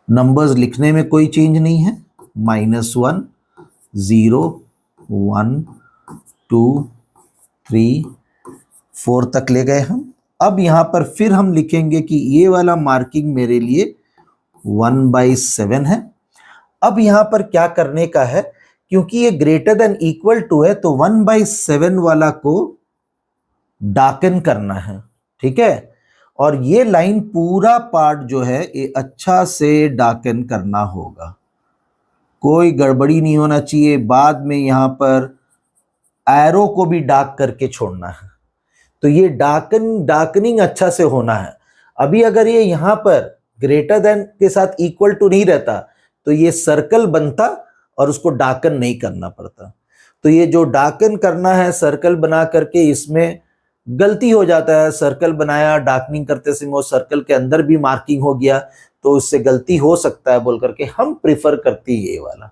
नंबर्स लिखने में कोई चेंज नहीं है, -1, 0, 1, 2, 3, 4 तक ले गए हम। अब यहां पर फिर हम लिखेंगे कि ये वाला मार्किंग मेरे लिए 1/7 है। अब यहां पर क्या करने का है, क्योंकि ये ग्रेटर देन इक्वल टू है, तो 1/7 वाला को डार्कन करना है, ठीक है। और ये लाइन पूरा पार्ट जो है ये अच्छा से डार्कन करना होगा, कोई गड़बड़ी नहीं होना चाहिए। बाद में यहां पर एरो को भी डार्क करके छोड़ना है, तो ये डार्कनिंग अच्छा से होना है। अभी अगर ये यहां पर ग्रेटर देन के साथ इक्वल टू नहीं रहता, तो ये सर्कल बनता और उसको डार्कन नहीं करना पड़ता। तो ये जो डार्कन करना है सर्कल बना करके, इसमें गलती हो जाता है। सर्कल बनाया, डार्कनिंग करते समय वो सर्कल के अंदर भी मार्किंग हो गया, तो उससे गलती हो सकता है बोल करके हम प्रिफर करते हैं ये वाला।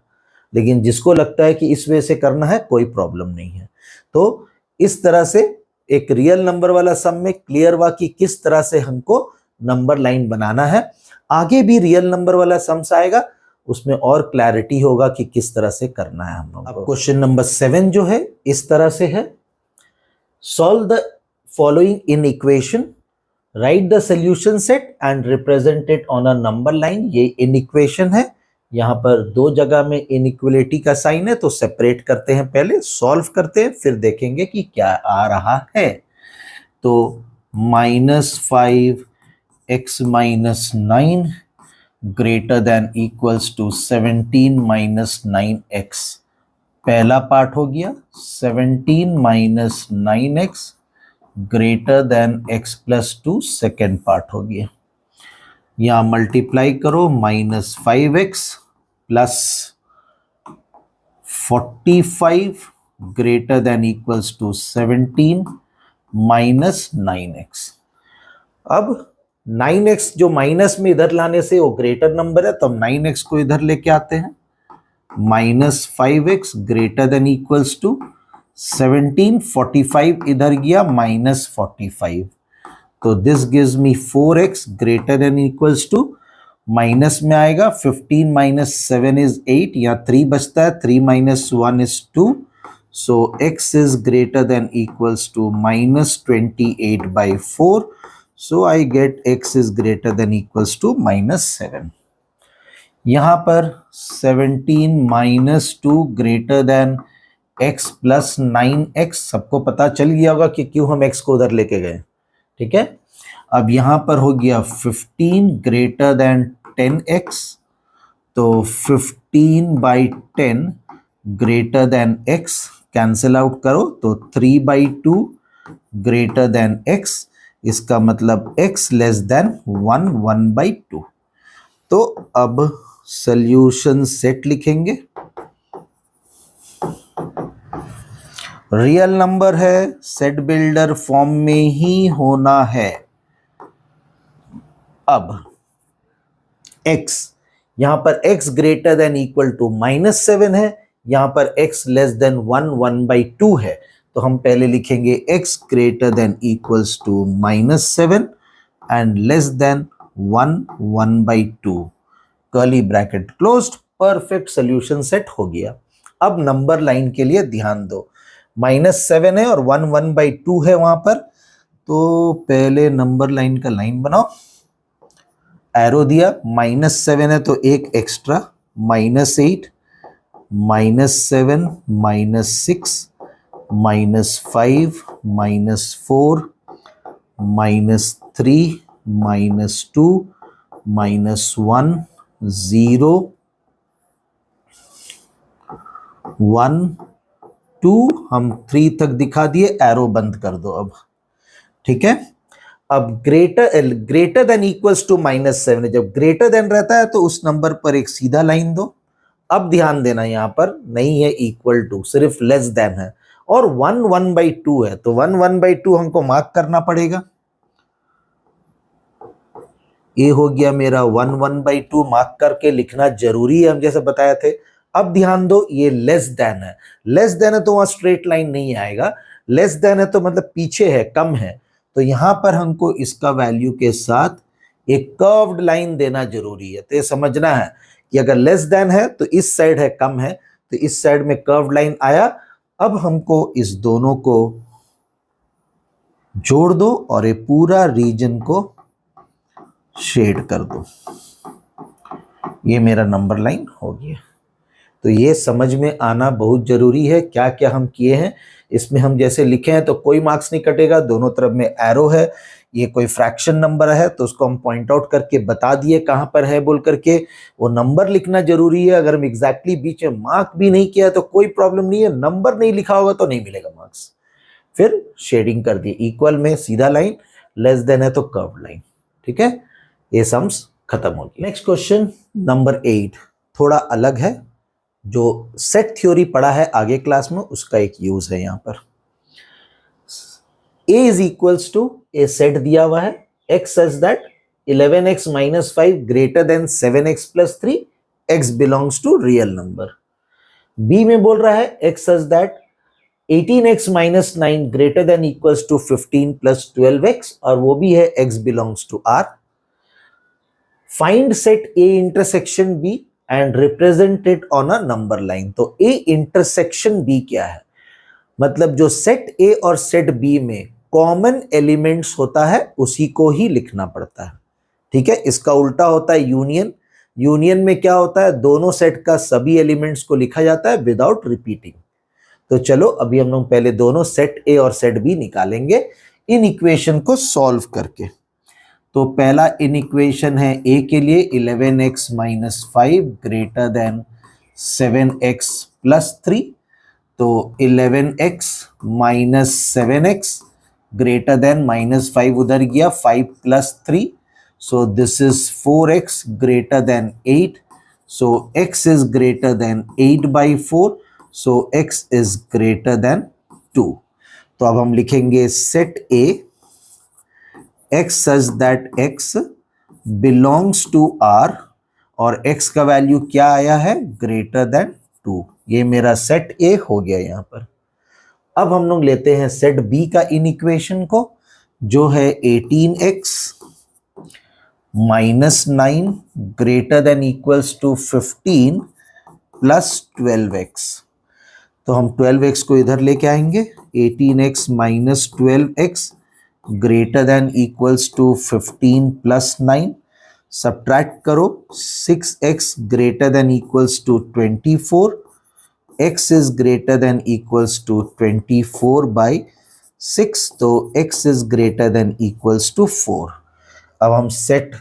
लेकिन जिसको लगता है कि इस वजह से करना है, कोई प्रॉब्लम नहीं है। तो इस तरह से एक रियल नंबर वाला सम में क्लियर हुआ कि किस तरह से हमको नंबर लाइन बनाना है। आगे भी रियल नंबर वाला सम्स आएगा, उसमें और क्लैरिटी होगा कि किस तरह से करना है हम लोग। अब क्वेश्चन नंबर 7 जो है इस तरह से है, solve the following in equation, right the solution set and represent it on a number line. ये इन इक्वेशन है, यहाँ पर 2 जगह में इनइक्वलिटी का साइन है, तो सेपरेट करते हैं, पहले सॉल्व करते हैं, फिर देखेंगे कि क्या आ रहा है। तो -5x - 9 greater than equals to 17 - 9x, पहला पार्ट हो गया। 17 - 9x greater than x + 2, second part हो गया। यहाँ मल्टीप्लाई करो, -5x + 45 greater than equals to 17 - 9x। अब 9x जो माइनस में इधर लाने से वो ग्रेटर नंबर है, तो हम 9x को इधर लेके आते हैं। -5x greater than equals to 17, 45 इधर गया -45, तो this gives me 4x greater than equals to, minus में आएगा 15 माइनस 7 इज 8, या 3 बचता है, 3 minus 1 is 2, so x is greater than equals to -28/4, so I get x is greater than equals to -7। यहां पर 17 minus 2 greater than x plus 9x, सबको पता चल गया होगा कि क्यों हम x को उधर लेके गए, ठीक है। अब यहां पर हो गया 15 ग्रेटर देन 10x, तो 15/10 greater than x, cancel out करो तो 3/2 ग्रेटर देन x, इसका मतलब x लेस देन 1/2। तो अब सॉल्यूशन सेट लिखेंगे, रियल नंबर है, सेट बिल्डर फॉर्म में ही होना है। अब x, यहां पर x greater than equal to -7 है, यहां पर x लेस देन 1/2 है, तो हम पहले लिखेंगे x greater than equals to -7 and less than 1/2, curly bracket closed, perfect solution set हो गया। अब नंबर लाइन के लिए ध्यान दो, -7 है और 1/2 है वहां पर, तो पहले नंबर लाइन का लाइन बनाओ, एरो दिया, -7 है तो एक एक्स्ट्रा, -8, -7, -6, -5, -4, -3, -2, -1, 0, 1, 2, हम 3 तक दिखा दिए, एरो बंद कर दो अब, ठीक है। अब ग्रेटर देन इक्वल्स टू -7, जब ग्रेटर देन रहता है तो उस नंबर पर एक सीधा लाइन दो। अब ध्यान देना, यहां पर नहीं है इक्वल टू, सिर्फ लेस देन है, और 1/2 है, तो 1/2 हमको मार्क करना पड़ेगा। ये हो गया मेरा 1/2, मार्क करके लिखना जरूरी है, हम जैसे बताए थे। अब ध्यान दो, ये लेस देन है, लेस देन है तो वहां स्ट्रेट लाइन नहीं आएगा, लेस देन है तो मतलब पीछे है, कम है, तो यहां पर हमको इसका वैल्यू के साथ एक कर्व्ड लाइन देना जरूरी है। तो ये समझना है कि अगर लेस देन है तो इस साइड है, कम है तो इस साइड में कर्व्ड लाइन आया। अब हमको इस दोनों को जोड़ दो और ये पूरा रीजन को शेड कर दो, ये मेरा नंबर लाइन हो गया। तो ये समझ में आना बहुत जरूरी है, क्या क्या हम किए हैं इसमें। हम जैसे लिखे हैं तो कोई मार्क्स नहीं कटेगा, दोनों तरफ में एरो है, ये कोई फ्रैक्शन नंबर है तो उसको हम पॉइंट आउट करके बता दिए कहां पर है बोल करके, वो नंबर लिखना जरूरी है। अगर हम एग्जैक्टली बीच में मार्क भी नहीं किया तो कोई प्रॉब्लम नहीं है, नंबर नहीं लिखा होगा तो नहीं मिलेगा मार्क्स। फिर शेडिंग कर दिए, इक्वल में सीधा लाइन, लेस देन है तो कर्व लाइन, ठीक है। ये सम्स खत्म हो गया। नेक्स्ट क्वेश्चन नंबर 8 थोड़ा अलग है, जो सेट थ्योरी पढ़ा है आगे क्लास में उसका एक यूज है यहां पर। a is equals to, A set दिया हुआ है, x सच दैट 11x minus 5 greater than 7x plus 3, x belongs to real number. b में बोल रहा है x such that 18x minus 9 greater than equals to 15 plus 12x, और वो भी है x belongs to R। Find set a intersection b and represent it on a number line. तो a intersection b क्या है, मतलब जो सेट a और सेट b में कॉमन एलिमेंट्स होता है उसी को ही लिखना पड़ता है, ठीक है। इसका उल्टा होता है यूनियन। यूनियन में क्या होता है, दोनों सेट का सभी एलिमेंट्स को लिखा जाता है विदाउट रिपीटिंग। तो चलो अभी हम लोग पहले दोनों सेट a और सेट b निकालेंगे इन इक्वेशन को सॉल्व करके। तो पहला इन इक्वेशन है a के लिए 11x minus 5 greater than 7x plus 3, तो 11x minus 7x greater than -5 उधर गया, 5 plus 3, so this is 4x greater than 8, so x is greater than 8/4, so x is greater than 2। तो अब हम लिखेंगे set a x such that x belongs to R, और x का value क्या आया है, ग्रेटर देन 2। ये मेरा सेट A हो गया यहां पर। अब हम लोग लेते हैं सेट बी का इन इक्वेशन को, जो है 18x minus 9 greater than equals to 15 plus 12x। तो हम 12x को इधर लेके आएंगे, 18x minus 12x greater than equals to 15 plus 9, subtract करो, 6x greater than equals to 24, x is greater than equals to 24 by 6, तो x is greater than equals to 4। अब हम सेट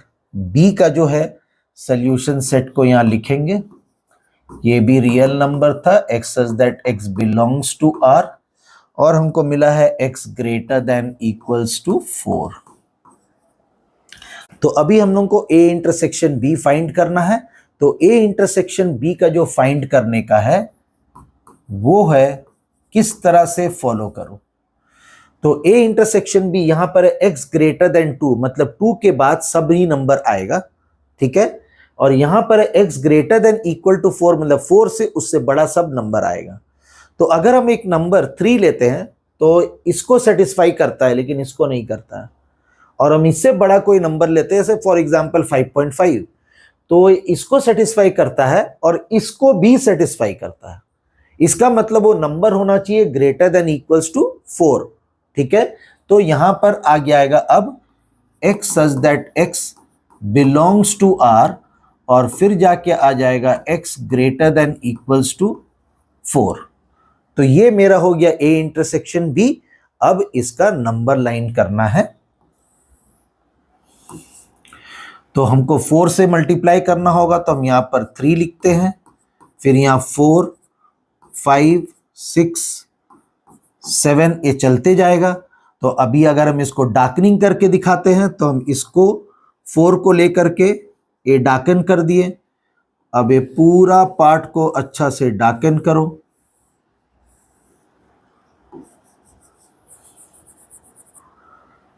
b का जो है सोल्यूशन सेट को यहां लिखेंगे, ये भी रियल नंबर था, x such that x belongs to r, और हमको मिला है x greater than equals to 4। तो अभी हम लोग को a इंटरसेक्शन b फाइंड करना है। तो a इंटरसेक्शन b का जो फाइंड करने का है वो है किस तरह से फॉलो करो। तो a इंटरसेक्शन b यहां पर है x ग्रेटर देन 2, मतलब 2 के बाद सभी नंबर आएगा, ठीक है, और यहां पर है x greater than equal to 4, मतलब 4 से उससे बड़ा सब नंबर आएगा। तो अगर हम एक नंबर 3 लेते हैं तो इसको सेटिस्फाई करता है लेकिन इसको नहीं करता है, और हम इससे बड़ा कोई नंबर लेते हैं जैसे फॉर एग्जांपल 5.5, तो इसको सेटिस्फाई करता है और इसको भी सेटिस्फाई करता है। इसका मतलब वो नंबर होना चाहिए ग्रेटर देन इक्वल्स टू 4, ठीक है। तो यहां पर आ गया आएगा अब x such that x belongs to r, और फिर जाके आ जाएगा x greater than equals to 4। तो ये मेरा हो गया a इंटरसेक्शन b। अब इसका नंबर लाइन करना है, तो हमको 4 से मल्टीप्लाई करना होगा, तो हम यहां पर 3 लिखते हैं, फिर यहां 4 5 6 7 ये चलते जाएगा। तो अभी अगर हम इसको डार्कनिंग करके दिखाते हैं तो हम इसको 4 को लेकर के ये डार्कन कर दिए। अब ये पूरा पार्ट को अच्छा से डार्कन करो,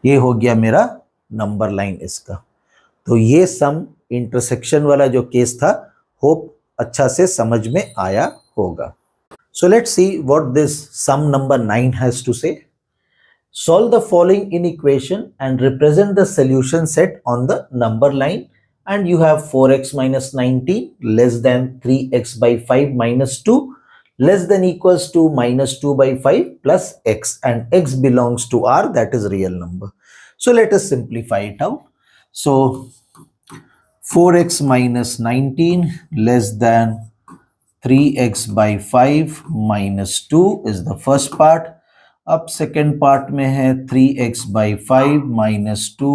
ये हो गया मेरा नंबर लाइन इसका। तो ये सम इंटरसेक्शन वाला जो केस था, होप अच्छा से समझ में आया होगा। So let's see what this sum number 9 has to say. Solve the following in equation and represent the solution set on the number line, and you have 4x minus 19 less than 3x by 5 minus 2 less than equals to minus 2 by 5 plus x, and x belongs to r, that is real number. So let us simplify it out. So 4x minus 19 less than 3x by 5 minus 2 is the first part. अब second part में है 3x by 5 minus 2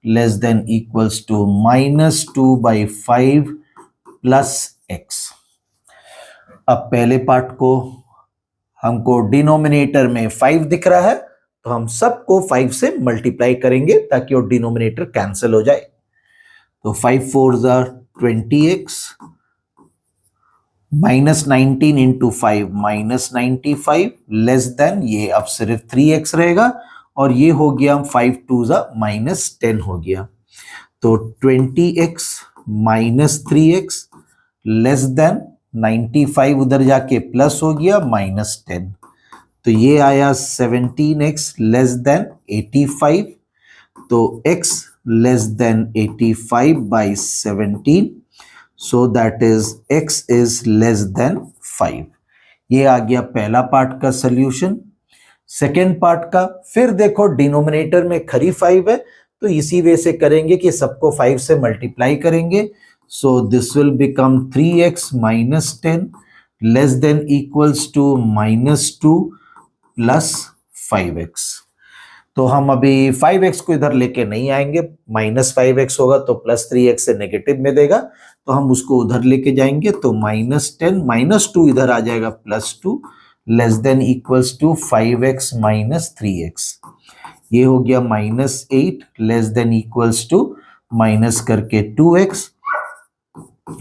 less than equals to minus 2 by 5 plus x. अब पहले part को हमको denominator में 5 दिख रहा है, तो हम सबको 5 से मल्टीप्लाई करेंगे ताकि वो डिनोमिनेटर कैंसिल हो जाए। तो 5 4s are 20x minus 19 into 5 minus 95 less than, ये अब सिर्फ 3x रहेगा, और ये हो गया 5 2s माइनस 10 हो गया। तो 20x minus 3x less then 95, उधर जाके प्लस हो गया माइनस 10, तो ये आया 17x लेस देन 85, तो x less then 85 by 17, so that is x is less than 5। ये आ गया पहला पार्ट का सॉल्यूशन। सेकेंड पार्ट का फिर देखो डिनोमिनेटर में खरी 5 है, तो इसी वे से करेंगे कि सबको 5 से मल्टीप्लाई करेंगे। So this will become 3x minus 10 less than equals to minus 2 plus 5x। तो हम अभी 5x को इधर लेके नहीं आएंगे, माइनस 5x होगा तो प्लस 3x से नेगेटिव में देगा, तो हम उसको उधर लेके जाएंगे, तो माइनस 10 माइनस 2 इधर आ जाएगा plus 2 less than equals to 5x minus 3x। ये हो गया minus 8 less than equals to minus करके 2x,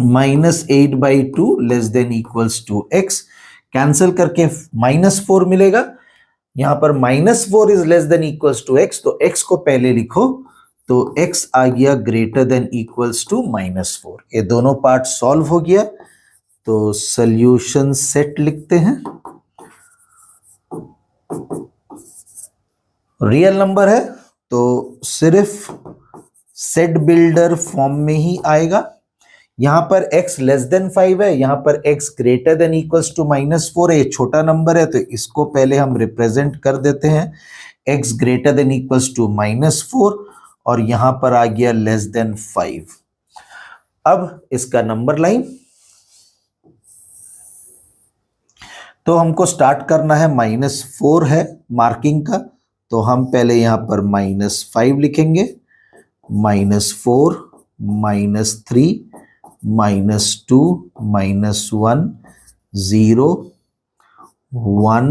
minus 8 by 2 less than equals to x, cancel करके माइनस 4 मिलेगा। यहां पर minus 4 is less than equals to x, तो x को पहले लिखो, तो x आ गया greater than equals to minus 4। ये दोनों पार्ट सॉल्व हो गया, तो सॉल्यूशन सेट लिखते हैं। रियल नंबर है तो सिर्फ सेट बिल्डर फॉर्म में ही आएगा। यहां पर x लेस देन 5 है, यहां पर x greater than equals to -4 है, ये छोटा नंबर है तो इसको पहले हम रिप्रेजेंट कर देते हैं x greater than equals to -4 और यहां पर आ गया लेस देन 5। अब इसका नंबर लाइन तो हमको स्टार्ट करना है -4 है मार्किंग का, तो हम पहले यहां पर -5 लिखेंगे, -4 -3 -2 -1 0 1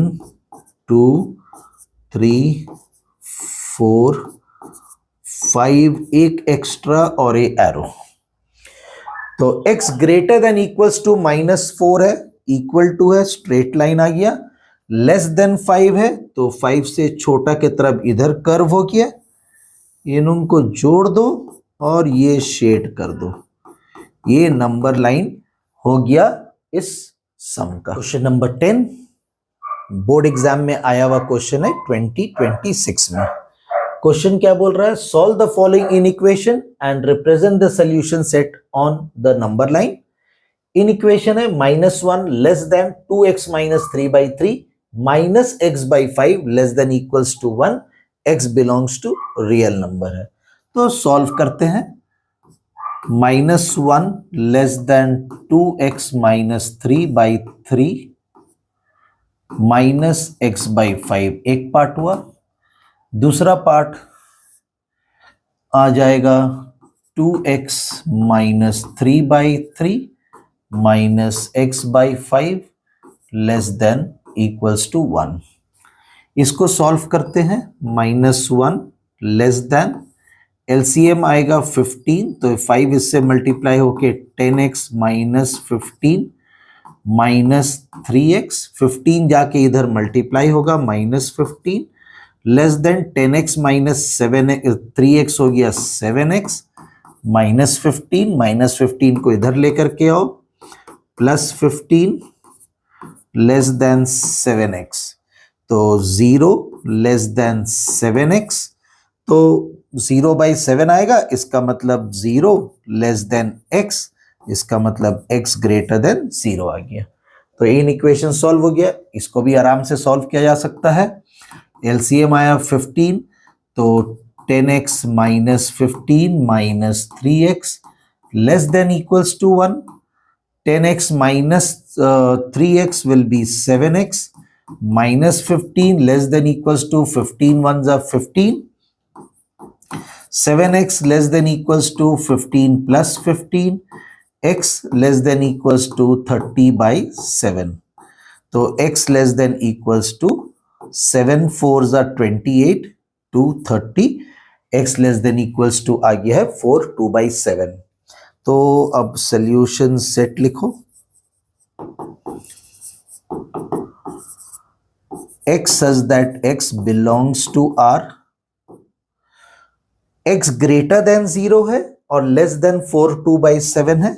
2 3 4 5, एक एक्स्ट्रा और एक एरो। तो x greater than equals to -4 है, इक्वल टू है, स्ट्रेट लाइन आ गया, लेस देन 5 है तो 5 से छोटा की तरफ इधर कर्व हो गया, इनको जोड़ दो और ये शेड कर दो, ये नंबर लाइन हो गया इस सम का। क्वेश्चन नंबर 10 बोर्ड एग्जाम में आया हुआ क्वेश्चन है 2026 में। क्वेश्चन क्या बोल रहा है, solve the following inequation and represent the solution set on the number line. Inequation है -1 less than 2x - 3/3 -x/5 less than equals to 1, x belongs to real number है। तो solve करते हैं। -1 less than 2x - 3/3 -x/5 एक part हुआ, दूसरा part आ जाएगा 2x - 3/3 -x/5 less than equals to 1। इसको सॉल्व करते हैं। -1 लेस देन, एलसीएम आएगा 15 तो 5 इससे मल्टीप्लाई होके 10x - 15 -3x, 15 जाके इधर मल्टीप्लाई होगा -15 less than 10x - 7x, 3x हो गया 7x -15 को इधर लेकर के आओ +15 लेस देन 7x, तो 0 लेस देन 7x, तो 0/7 आएगा, इसका मतलब 0 लेस देन x, इसका मतलब x ग्रेटर देन 0 आ गया। तो इन इक्वेशन सॉल्व हो गया, इसको भी आराम से सॉल्व किया जा सकता है। एलसीएम आया 15 तो 10x - 15 -3x less than equals to 1, 10x - 3x will be 7x -15 less than equals to 15 ones are 15, 7x less than equals to 15 plus 15, x less than equals to 30/7, तो x less than equals to 7 4s are 28 to 30, x less than equals to आ गया है 4 2/7। तो अब solution set लिखो, x such that x belongs to R, x greater then 0 है और less than 4 2/7 है,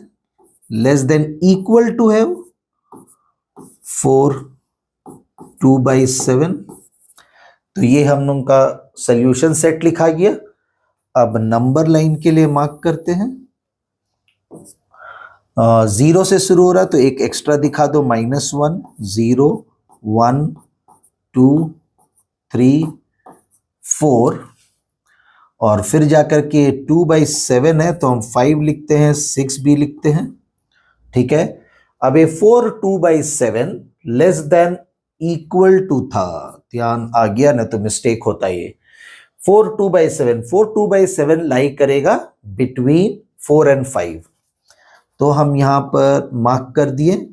less than equal to है 4 2/7। तो ये हम लोग का सॉल्यूशन सेट लिखा गया। अब नंबर लाइन के लिए मार्क करते हैं। 0 से शुरू हो रहा तो एक एक्स्ट्रा दिखा दो, -1 0 1 2 3 4, और फिर जाकर के 2/7 है तो हम 5 लिखते हैं, 6 भी लिखते हैं, ठीक है। अब ये 4 2/7 लेस देन इक्वल टू था, ध्यान आ गया ना, तो मिस्टेक होता है ये। 4 2/7 लाई करेगा बिटवीन 4 एंड 5, तो हम यहां पर मार्क कर दिए।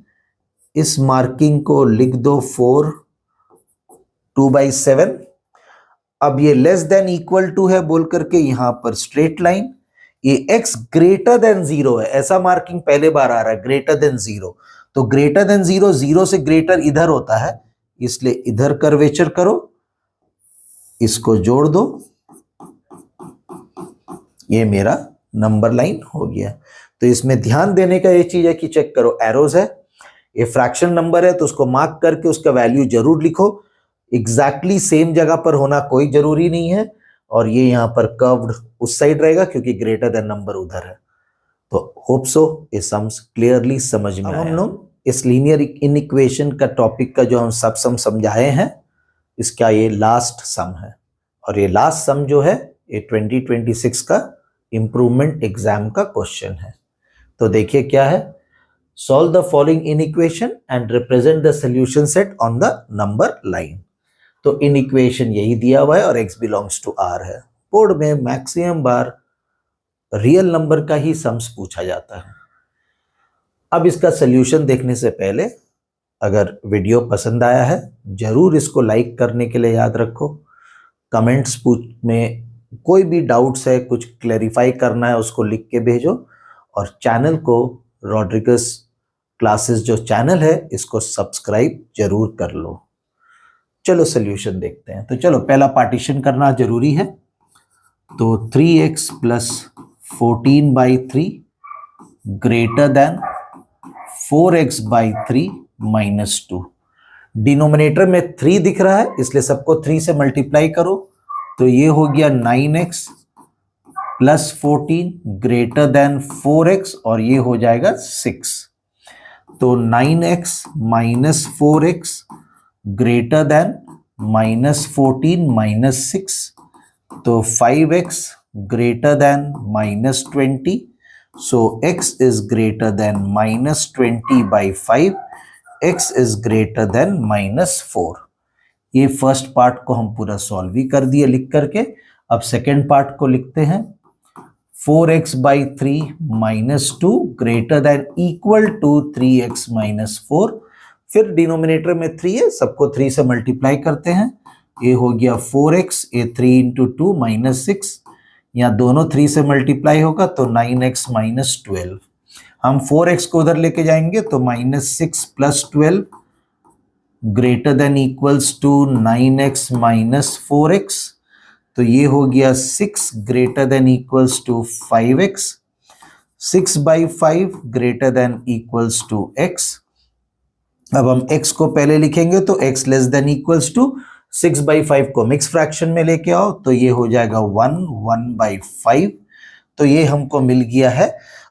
इस मार्किंग को लिख दो 4 2/7। अब ये लेस देन इक्वल टू है बोल करके यहां पर स्ट्रेट लाइन, ये x ग्रेटर देन 0 है, ऐसा मार्किंग पहले बार आ रहा है, ग्रेटर देन 0, तो ग्रेटर देन 0, 0 से ग्रेटर इधर होता है, इसलिए इधर कर्वेचर करो, इसको जोड़ दो, ये मेरा नंबर लाइन हो गया। तो इसमें ध्यान देने का ये चीज है कि चेक करो, एरोज है, ये फ्रैक्शन नंबर है तो उसको मार्क करके उसका वैल्यू जरूर लिखो। एग्जैक्टली सेम जगह पर होना कोई जरूरी नहीं है, और ये यहाँ पर कर्व्ड उस साइड रहेगा क्योंकि ग्रेटर देन नंबर उधर है। तो होप सो ये सम्स क्लियरली समझ में आया। हम लोग इस लीनियर इनइक्वेशन का टॉपिक का जो हम सब सम समझाए हैं, इसका ये लास्ट सम है, और ये लास्ट सम जो है ये 2026 का इंप्रूवमेंट एग्जाम का क्वेश्चन है। तो देखिए क्या है, solve the following inequation and represent the solution set on the number line. तो इनइक्वेशन यही दिया हुआ है और x बिलोंग्स टू r है। बोर्ड में मैक्सिमम बार रियल नंबर का ही सम्स पूछा जाता है। अब इसका सॉल्यूशन देखने से पहले अगर वीडियो पसंद आया है जरूर इसको लाइक करने के लिए याद रखो। कमेंट्स में कोई भी डाउट्स है, कुछ क्लैरिफाई करना है, उसको लिख के भेजो, और चैनल को रॉड्रिगस क्लासेस जो चैनल है इसको सब्सक्राइब जरूर कर लो। चलो सॉल्यूशन देखते हैं। तो चलो पहला पार्टीशन करना जरूरी है। तो 3x plus 14/3 greater than 4x by 3 minus 2। Denominator में 3 दिख रहा है इसलिए सबको 3 से मल्टीप्लाई करो, तो ये हो गया 9x plus 14 greater than 4x, और ये हो जाएगा 6। तो 9x minus 4x greater then minus 14 minus 6, तो 5x greater than minus 20, so x is greater than minus 20 by 5, x is greater than minus 4। ये फर्स्ट पार्ट को हम पूरा सॉल्व ही कर दिए लिख करके। अब सेकेंड पार्ट को लिखते हैं। 4x by 3 minus 2 greater than equal to 3x minus 4। फिर डिनोमिनेटर में 3 है, सबको 3 से मल्टीप्लाई करते हैं। ये हो गया 4x, ये 3 इंटू 2 माइनस 6, यहाँ दोनों 3 से मल्टीप्लाई होगा तो 9x माइनस 12। हम 4x को उधर लेके जाएंगे तो minus 6 plus 12 greater than equals to 9x minus 4x, तो ये हो गया 6 greater than equals to 5x, 6 by 5 greater than equals to x। अब हम x को पहले लिखेंगे तो x less than equals to 6 by 5 को मिक्स फ्रैक्शन में लेके आओ तो ये हो जाएगा 1/5। तो ये हमको मिल गया है।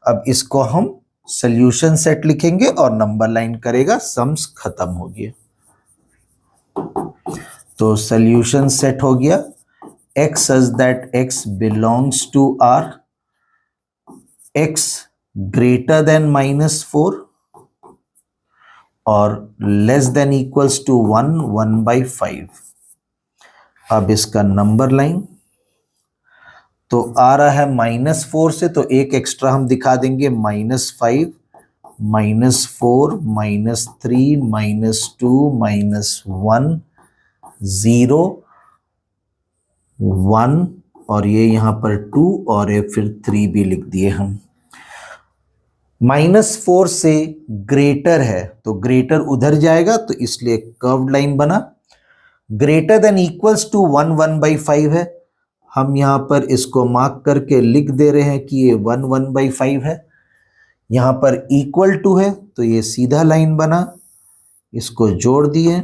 अब इसको हम सॉल्यूशन सेट लिखेंगे और नंबर लाइन करेगा, सम्स खत्म हो गया। तो सॉल्यूशन सेट हो गया x such that x belongs to R, x greater than minus 4 और less than equals to 1/5। अब इसका नंबर लाइन तो आ रहा है -4 से, तो एक एक्स्ट्रा हम दिखा देंगे, -5 -4 -3 -2 -1 0 1 और ये यहाँ पर 2 और ये फिर 3 भी लिख दिए हम। -4 से ग्रेटर है तो ग्रेटर उधर जाएगा, तो इसलिए कर्व्ड लाइन बना। ग्रेटर देन इक्वल्स टू 1/5 है, हम यहाँ पर इसको मार्क करके लिख दे रहे हैं कि ये 1/5 है। यहाँ पर इक्वल टू है तो ये सीधा लाइन बना, इसको जोड़ दिए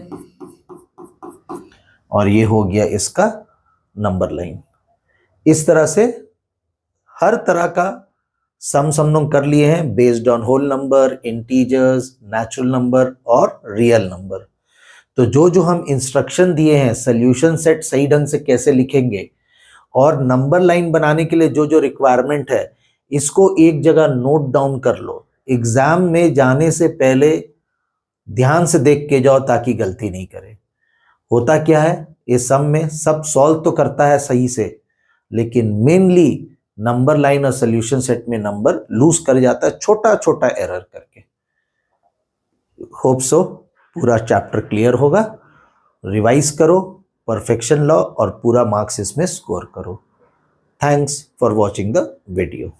और ये हो गया इसका नंबर लाइन। इस तरह से हर तरह का सम लोग कर लिए हैं based on whole number, integers, natural number और रियल नंबर। तो जो हम इंस्ट्रक्शन दिए हैं सॉल्यूशन सेट सही ढंग से कैसे लिखेंगे और नंबर लाइन बनाने के लिए जो रिक्वायरमेंट है, इसको एक जगह नोट डाउन कर लो। एग्जाम में जाने से पहले ध्यान से देख के जाओ ताकि गलती नहीं करे। होता क्या है, ये सम में सब सॉल्व तो करता है सही से, लेकिन मेनली नंबर लाइन और सॉल्यूशन सेट में नंबर लूज कर जाता है छोटा छोटा एरर करके। होप सो पूरा चैप्टर क्लियर होगा। रिवाइज करो, परफेक्शन लो और पूरा मार्क्स इसमें स्कोर करो। Thanks for watching the video.